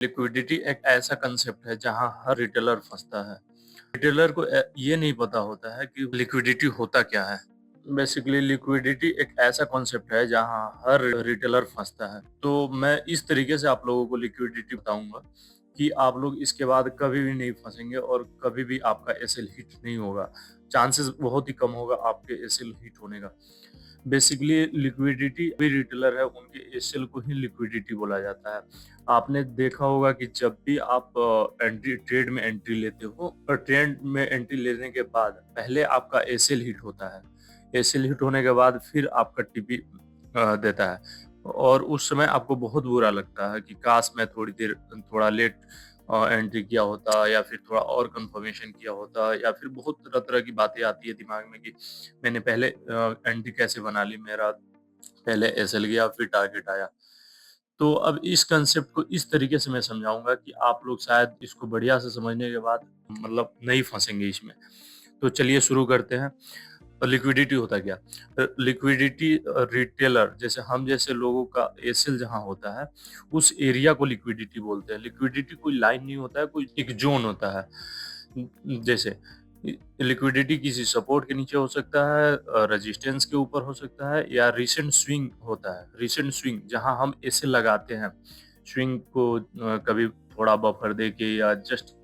Liquidity एक ऐसा concept है जहाँ हर रिटेलर फँसता है। रिटेलर को ये नहीं पता होता है कि लिक्विडिटी होता क्या है। बेसिकली लिक्विडिटी एक ऐसा कॉन्सेप्ट है जहाँ हर रिटेलर फँसता है। तो मैं इस तरीके से आप लोगों को लिक्विडिटी बताऊँगा कि आप लोग इसके बाद कभी भी नहीं फँसेंगे और कभी भी आपका एसएल हिट नहीं होगा। चांसेस बहुत ही कम होगा आपके एसएल हिट होने का। बेसिकली लिक्विडिटी भी रिटेलर है उनके एसएल को ही लिक्विडिटी बोला जाता है। आपने देखा होगा कि जब भी आप एंट्री ट्रेड में एंट्री लेते हो और ट्रेड में एंट्री लेने के बाद पहले आपका एसएल हिट होता है। एसएल हिट होने के बाद फिर आपका टीपी देता है और उस समय आपको बहुत बुरा लगता है कि काश मैं थोड़ा लेट एंट्री किया होता या फिर थोड़ा और कंफर्मेशन किया होता या फिर बहुत तरह-तरह की बातें आती है दिमाग में कि मैंने पहले एंट्री कैसे बना ली, मेरा पहले एसएल गया फिर टारगेट आया। तो अब इस कांसेप्ट को इस तरीके से मैं समझाऊँगा कि आप लोग शायद इसको बढ़िया से समझने के बाद मतलब नहीं फँसेंगे इसमें। तो चलिए शुरू करते हैं। लिक्विडिटी होता क्या? लिक्विडिटी रिटेलर जैसे हम जैसे लोगों का एसएल जहाँ होता है, उस एरिया को लिक्विडिटी बोलते हैं। लिक्विडिटी कोई लाइन नहीं होता है, कोई एक ज़ोन होता है। जैसे लिक्विडिटी किसी सपोर्ट के नीचे हो सकता है, रेजिस्टेंस के ऊपर हो सकता है या रिसेंट स्विंग होता है। रिसेंट स्विंग जहाँ हम ऐसे लगाते हैं, स्विंग को कभी थोड़ा बफर देके या जस्ट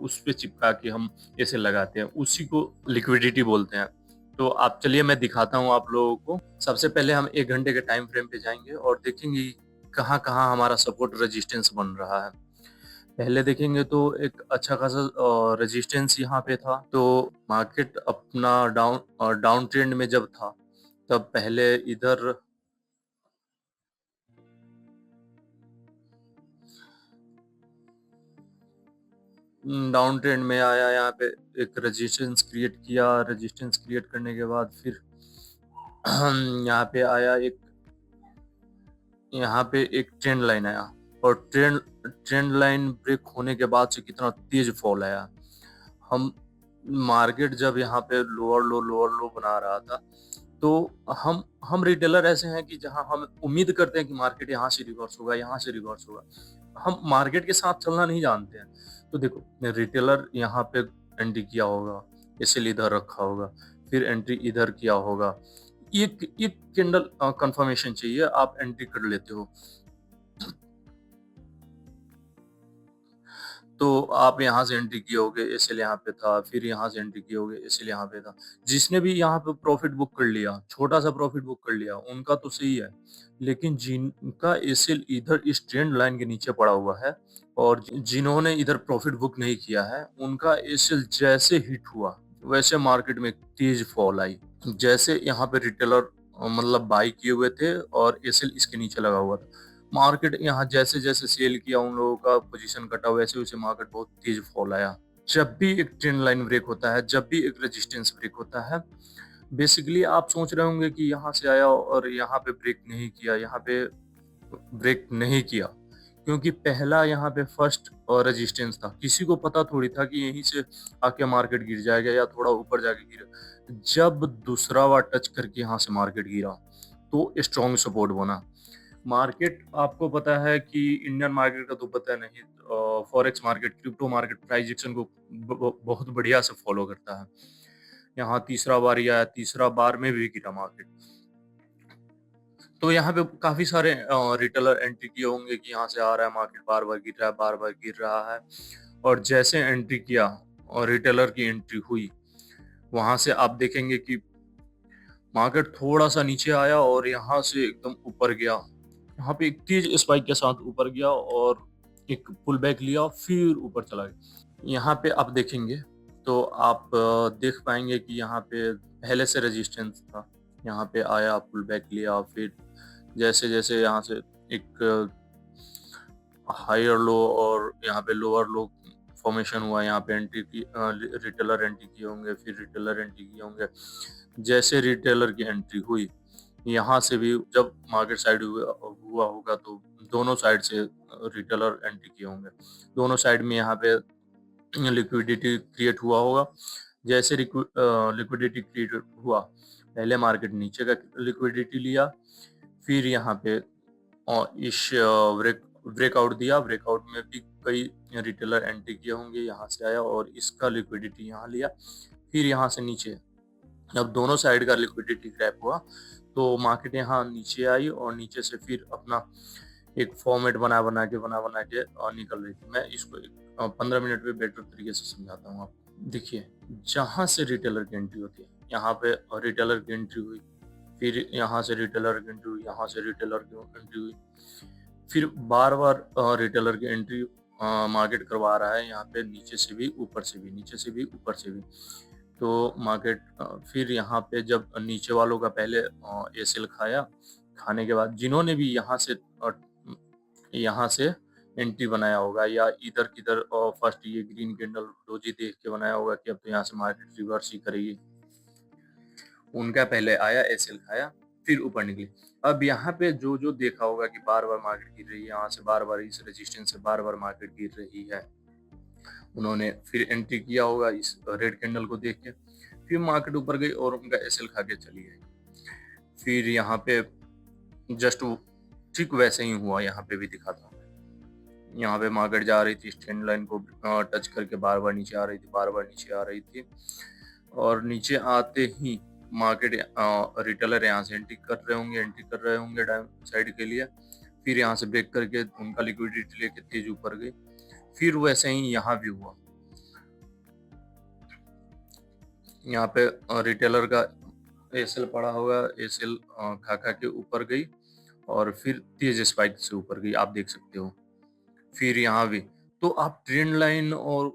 उस पे चिपका के हम ऐसे लगाते हैं, उसी को लिक्विडिटी बोलते हैं। तो आप चलिए मैं दिखाता हूँ आप लोगों को। सबसे पहले हम 1 घंटे के टाइम फ्रेम पे जाएँगे और देखेंगे कहाँ-कहाँ हमारा सपोर्ट रेजिस्टेंस बन रहा है। पहले देखेंगे तो एक अच्छा खासा रेजिस्टेंस यहाँ पे था। तो मार्केट अपना डाउन ट्रेंड में जब था, तब पहले इधर डाउन ट्रेंड में आया, यहाँ पे एक रेजिस्टेंस क्रिएट करने के बाद फिर यहाँ पे आया यहाँ पे एक ट्रेंड लाइन आया और ट्रेंड ट्रेंड लाइन ब्रेक होने के बाद से कितना तेज फॉल आया। हम मार्केट जब यहाँ पे लोअर लो बना रहा था, तो हम रिटेलर ऐसे हैं कि जहाँ हम उम्मीद करते हैं कि मार्केट यहाँ से रिवर्स होगा, यहाँ से रिवर्स होगा। हम मार्केट के साथ चलना नहीं जानते हैं। तो देखो रिटेलर यहाँ पे एंट्री किया होगा, इसीलिए इधर रखा होगा, फिर एंट्री इधर किया होगा। एक एक कैंडल कंफर्मेशन चाहिए, आप एंट्री कर लेते हो। तो आप यहाँ से एंट्री किए होगे, एसएल यहाँ पे था, फिर यहाँ से एंट्री किए होगे, एसएल यहाँ पे था। जिसने भी यहाँ पे प्रॉफिट बुक कर लिया, छोटा-सा प्रॉफिट बुक कर लिया, उनका तो सही है। लेकिन जिनका एसएल इधर इस ट्रेंड लाइन के नीचे पड़ा हुआ है और जिन्होंने इधर प्रॉफिट बुक नहीं किया है, उनका एसएल जैसे हिट हुआ, वैसे मार्केट में तेज फॉल आई। जैसे यहाँ पे रिटेलर मतलब बाय किए हुए थे और एसएल इसके नीचे लगा हुआ था। मार्केट यहाँ जैसे-जैसे सेल किया उन लोगों का पोजीशन कटा वैसे-वैसे मार्केट बहुत तेज फॉल आया। जब भी एक ट्रेंड लाइन ब्रेक होता है, जब भी एक रेजिस्टेंस ब्रेक होता है, बेसिकली आप सोच रहे होंगे कि यहाँ से आया और यहाँ पे ब्रेक नहीं किया, यहाँ पे ब्रेक नहीं किया, क्योंकि पहला यहाँ पे फर्स्ट रेजिस्टेंस था। किसी को पता थोड़ी था कि यहीं से आके मार्केट गिर जाएगा या थोड़ा ऊपर जाके गिरेगा। जब दूसरा बार टच करके यहाँ से मार्केट गिरा, तो स्ट्रॉन्ग सपोर्ट बना। मार्केट आपको पता है कि इंडियन मार्केट का तो पता नहीं, forex market, crypto market price action को बहुत बढ़िया से फॉलो करता है। यहाँ तीसरा बार ही आया, तीसरा बार में भी गिरा मार्केट। तो यहाँ पे काफ़ी सारे रिटेलर एंट्री किए होंगे कि यहाँ से आ रहा है मार्केट, बार-बार गिर रहा है, बार-बार गिर रहा है और जैसे एंट्री किया और रिटेलर की एंट्री हुई, वहाँ से आप देखेंगे कि मार्केट थोड़ा-सा नीचे आया और यहाँ से एकदम ऊपर गया। यहाँ पे एक तेज स्पाइक के साथ ऊपर गया और एक पुल बैक लिया, फिर ऊपर चला गया। यहाँ पे आप देखेंगे तो आप देख पाएँगे कि यहाँ पे पहले से रेजिस्टेंस था। यहाँ पे आया, पुल बैक लिया, फिर जैसे-जैसे यहाँ से एक हायर लो और यहाँ पे लोअर लो फॉर्मेशन हुआ, यहाँ पे रिटेलर एंट्री किए होंगे, फिर रिटेलर एंट्री किए होंगे। जैसे रिटेलर की एंट्री हुई, यहाँ से भी जब मार्केट साइड हुआ होगा तो दोनों साइड से रिटेलर एंट्री किए होंगे। दोनों साइड में यहाँ पे लिक्विडिटी क्रिएट हुआ होगा। जैसे लिक्विडिटी क्रिएट हुआ, पहले मार्केट नीचे का लिक्विडिटी लिया, फिर यहाँ पे इस ब्रेक ब्रेकआउट दिया, ब्रेकआउट में भी कई रिटेलर एंट्री किए होंगे, यहाँ से आया और इसका लिक्विडिटी यहाँ लिया, फिर यहाँ से नीचे। जब दोनों साइड का लिक्विडिटी क्रैप हुआ तो मार्केट यहाँ नीचे आई और नीचे से फिर अपना एक फॉर्मेट बना बना के निकल रही थी। मैं इसको 15 मिनट में बेटर तरीके से समझाता हूँ आपको। देखिए, जहाँ से रिटेलर की एंट्री होती है, यहाँ पे रिटेलर की एंट्री हुई, फिर यहाँ से रिटेलर की एंट्री हुई, यहाँ से रिटेलर की एंट्री हुई, फिर बार-बार रिटेलर की एंट्री मार्केट करवा रहा है, यहाँ पे नीचे से भी, ऊपर से भी, नीचे से भी, ऊपर से भी। तो मार्केट फिर यहाँ पे जब नीचे वालों का पहले एसएल खाया, खाने के बाद जिन्होंने भी यहाँ से एंट्री बनाया होगा या इधर किधर फर्स्ट ये ग्रीन कैंडल डोजी देख के बनाया होगा कि अब तो यहाँ से मार्केट रिवर्स ही करेगी, उनका पहले आया एसएल खाया, फिर ऊपर निकली। अब यहाँ पे जो जो देखा होगा कि बार बार मार्केट गिर रही है, यहाँ से बार बार इस रेजिस्टेंस से बार बार मार्केट गिर रही है, उन्होंने फिर एंट्री किया होगा इस रेड कैंडल को देख के, फिर मार्केट ऊपर गई और उनका एसएल खा के चली गई। फिर यहाँ पे जस्ट ठीक वैसे ही हुआ, यहाँ पे भी दिखाता हूँ। यहाँ पे मार्केट जा रही थी, स्टैंड लाइन को टच करके बार बार नीचे आ रही थी, बार बार नीचे आ रही थी, और नीचे आते ही मार्केट रिटेलर यहाँ से एंट्री कर रहे होंगे डाउन साइड के लिए, फिर यहाँ से ब्रेक करके उनका लिक्विडिटी लेके तेज ऊपर गई। फिर वैसे ही यहाँ भी हुआ, यहाँ पे रिटेलर का एसएल पड़ा होगा, एसएल खा के ऊपर गई और फिर तेज स्पाइक से ऊपर गई, आप देख सकते हो। फिर यहाँ भी तो आप ट्रेंड लाइन और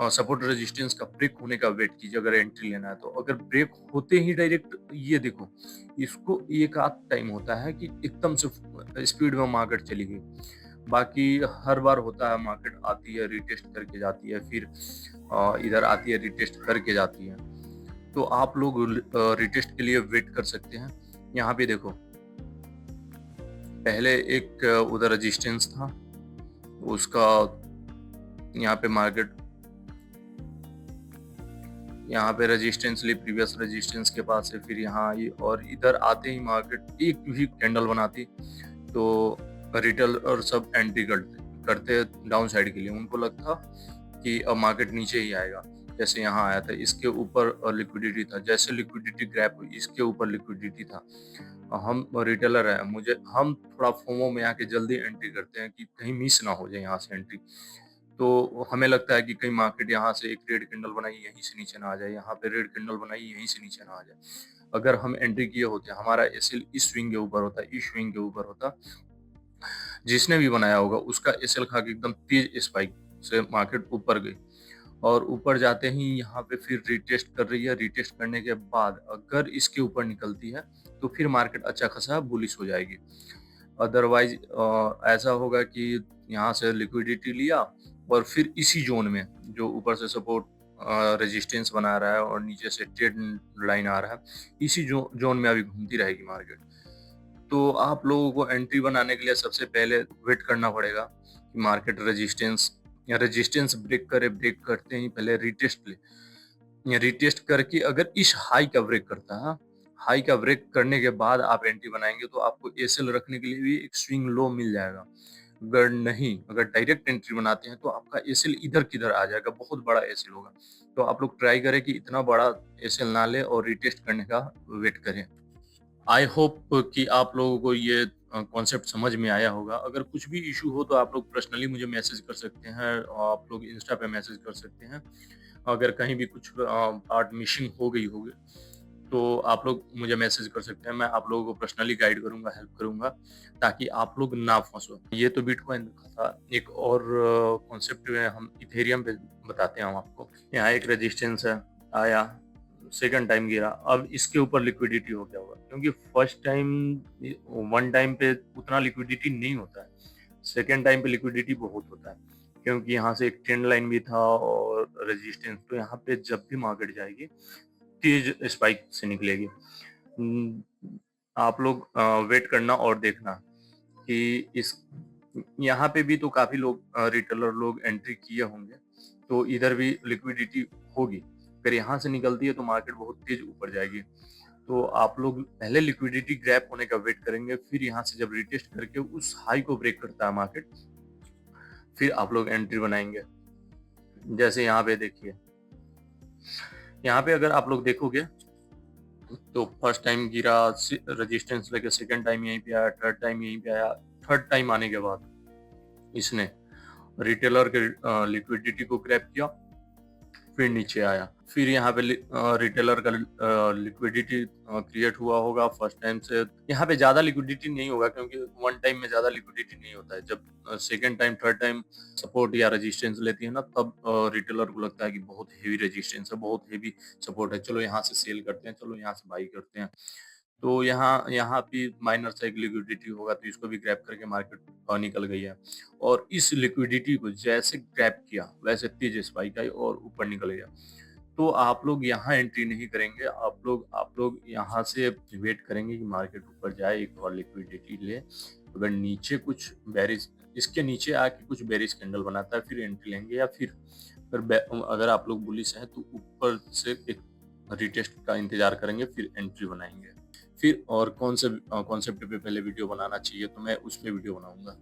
सपोर्ट रेजिस्टेंस का ब्रेक होने का वेट कीजिए अगर एंट्री लेना है तो। अगर ब्रेक होते ही डायरेक्ट ये देखो, इसको एक आध टाइम होता है कि एकदम से स्पीड में मार्केट चली गई, बाकी हर बार होता है मार्केट आती है रिटेस्ट करके जाती है, फिर इधर आती है रिटेस्ट करके जाती है। तो आप लोग रिटेस्ट के लिए वेट कर सकते हैं। यहाँ पे देखो, पहले एक उधर रेजिस्टेंस था, उसका यहाँ पे मार्केट यहाँ पे रेजिस्टेंस ली, प्रीवियस रेजिस्टेंस के पास से फिर यहाँ आई और इधर आते ही मार्केट एक भी कैंडल बनाती तो रिटेल और सब एंट्री करते डाउन साइड के लिए। उनको लगता कि अब मार्केट नीचे ही आएगा, जैसे यहाँ आया था, इसके ऊपर लिक्विडिटी था, जैसे लिक्विडिटी क्रैप हुई इसके ऊपर लिक्विडिटी था। हम रिटेलर है, हम थोड़ा फोमो में आके जल्दी एंट्री करते हैं कि कहीं मिस ना हो जाए यहाँ से एंट्री। तो हमें लगता है कि कहीं मार्केट यहाँ से एक रेड कैंडल बनाई यहीं से नीचे ना आ जाए, यहाँ पे रेड कैंडल बनाई यहीं से नीचे ना आ जाए। अगर हम एंट्री किए होते, हमारा एसएल इस स्विंग के ऊपर होता, इस स्विंग के ऊपर होता, जिसने भी बनाया होगा उसका एसएल खा के एकदम तेज स्पाइक से मार्केट ऊपर गई और ऊपर जाते ही यहाँ पे फिर रिटेस्ट कर रही है। रिटेस्ट करने के बाद अगर इसके ऊपर निकलती है तो फिर मार्केट अच्छा खासा बुलिश हो जाएगी। अदरवाइज ऐसा होगा कि यहाँ से लिक्विडिटी लिया और फिर इसी जोन में जो ऊपर से सपोर्ट रेजिस्टेंस बना रहा है और नीचे से ट्रेंड लाइन आ रहा है, इसी जोन में अभी घूमती रहेगी मार्केट। तो आप लोगों को एंट्री बनाने के लिए सबसे पहले वेट करना पड़ेगा कि मार्केट रेजिस्टेंस ब्रेक करे, ब्रेक करते ही पहले रिटेस्ट ले, रिटेस्ट करके अगर इस हाई का ब्रेक करता है, हाई का ब्रेक करने के बाद आप एंट्री बनाएंगे तो आपको एसएल रखने के लिए भी एक स्विंग लो मिल जाएगा। अगर नहीं, अगर डायरेक्ट एंट्री बनाते हैं तो आपका एसएल इधर किधर आ जाएगा, बहुत बड़ा एसएल होगा। तो आप लोग ट्राई करें कि इतना बड़ा एसएल ना ले और रिटेस्ट करने का वेट करें। आई होप कि आप लोगों को ये कॉन्सेप्ट समझ में आया होगा। अगर कुछ भी इशू हो तो आप लोग पर्सनली मुझे मैसेज कर सकते हैं, आप लोग इंस्टा पे मैसेज कर सकते हैं। अगर कहीं भी कुछ पार्ट मिसिंग हो गई होगी तो आप लोग मुझे मैसेज कर सकते हैं, मैं आप लोगों को पर्सनली गाइड करूंगा, हेल्प करूंगा, ताकि आप लोग ना फंसो। ये तो बिटकॉइन का था। एक और कॉन्सेप्ट में हम इथेरियम पे बताते हैं हम आपको। यहाँ एक रेजिस्टेंस है, आया, सेकंड टाइम गिरा, अब इसके ऊपर लिक्विडिटी हो गया होगा, क्योंकि फर्स्ट टाइम वन टाइम पे उतना लिक्विडिटी नहीं होता है, सेकंड टाइम पे लिक्विडिटी बहुत होता है, क्योंकि यहाँ से एक ट्रेंड लाइन भी था और रेजिस्टेंस। तो यहाँ पे जब भी मार्केट जाएगी तेज स्पाइक से निकलेगी। आप लोग वेट करना और देखना कि इस यहाँ पे भी तो काफी लोग रिटेलर लोग एंट्री किए होंगे, तो इधर भी लिक्विडिटी होगी। अगर यहाँ से निकलती है तो मार्केट बहुत तेज ऊपर जाएगी। तो आप लोग पहले लिक्विडिटी ग्रैब होने का वेट करेंगे, फिर यहाँ से जब रिटेस्ट करके उस हाई को ब्रेक करता है मार्केट, फिर आप लोग एंट्री बनाएंगे। जैसे यहाँ पे देखिए, यहाँ पे अगर आप लोग देखोगे तो फर्स्ट टाइम गिरा, रेजिस्टेंस लेके सेकंड टाइम यहीं पे आया, थर्ड टाइम यहीं पे आया। थर्ड टाइम आने के बाद इसने रिटेलर के लिक्विडिटी को ग्रैब किया, फिर नीचे आया। फिर यहाँ पे रिटेलर का लिक्विडिटी क्रिएट हुआ होगा फर्स्ट टाइम से। यहाँ पे ज्यादा लिक्विडिटी नहीं होगा क्योंकि वन टाइम में ज्यादा लिक्विडिटी नहीं होता है। जब second time third time support या रेजिस्टेंस लेती है ना, तब रिटेलर को लगता है कि बहुत हेवी रेजिस्टेंस है, बहुत हेवी सपोर्ट है, चलो यहाँ से सेल करते हैं, चलो यहाँ से बाई करते हैं। तो यहाँ यहाँ भी माइनर सा एक लिक्विडिटी होगा, तो इसको भी ग्रैब करके मार्केट निकल गई है। और इस लिक्विडिटी को जैसे ग्रैब किया वैसे तेज स्पाइक आई और ऊपर निकल गया। तो आप लोग यहाँ एंट्री नहीं करेंगे, आप लोग यहाँ से वेट करेंगे कि मार्केट ऊपर जाए, एक और लिक्विडिटी ले। अगर नीचे कुछ बेरिश, इसके नीचे आके कुछ बेरिश कैंडल बनाता है, फिर एंट्री लेंगे। या फिर अगर आप लोग बुलिश हैं तो ऊपर से एक रिटेस्ट का इंतजार करेंगे, फिर एंट्री बनाएंगे। फिर और कौन से कॉन्सेप्ट पे पहले वीडियो बनाना चाहिए, तो मैं उस पे वीडियो बनाऊंगा।